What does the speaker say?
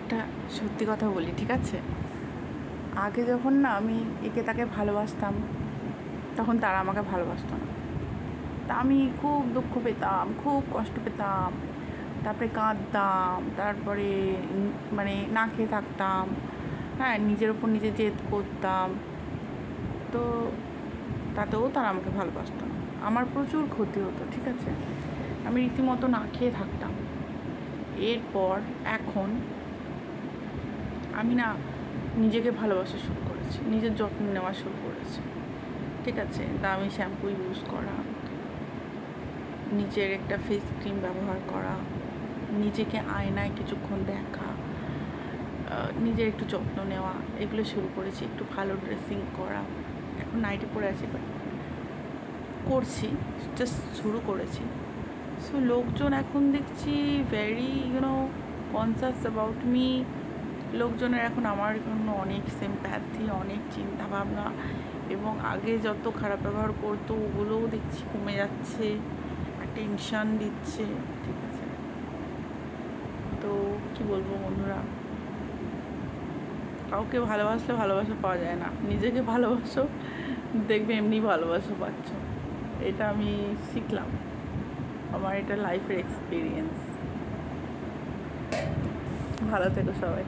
একটা সত্যি কথা বলি, ঠিক আছে? আগে যখন না আমি একে তাকে ভালোবাসতাম, তখন তারা আমাকে ভালোবাসতো না। তা আমি খুব দুঃখ পেতাম, খুব কষ্ট পেতাম, তারপরে কাঁদতাম, তারপরে মানে না খেয়ে থাকতাম, হ্যাঁ, নিজের ওপর নিজে জেদ করতাম। তো তাতেও তারা আমাকে ভালোবাসতো না। আমার প্রচুর ক্ষতি হতো, ঠিক আছে? আমি রীতিমতো না খেয়ে থাকতাম। এরপর এখন আমি না নিজেকে ভালোবাসা শুরু করেছি, নিজের যত্ন নেওয়া শুরু করেছি, ঠিক আছে? দামি শ্যাম্পু ইউজ করা, নিজের একটা ফেস ক্রিম ব্যবহার করা, নিজেকে আয়নায় কিছুক্ষণ দেখা, নিজের একটু যত্ন নেওয়া, এগুলো শুরু করেছি। একটু ভালো ড্রেসিং করা, এখন নাইটি পরে আছি, বাট করছি, জাস্ট শুরু করেছি। সো লোকজন এখন দেখছি ভেরি কনসাস অ্যাবাউট মি। লোকজনের এখন আমার জন্য অনেক সিম্প্যাথি, অনেক চিন্তাভাবনা, এবং আগে যত খারাপ ব্যবহার করতো ওগুলোও দেখছি কমে যাচ্ছে, টেনশান দিচ্ছে, ঠিক আছে? তো কী বলবো বন্ধুরা, কাউকে ভালোবাসলে ভালোবাসা পাওয়া যায় না, নিজেকে ভালোবাসো, দেখবে এমনি ভালোবাসা পাচ্ছ। এটা আমি শিখলাম, আমার এটা লাইফের এক্সপিরিয়েন্স। ভালো থেকো সবাই।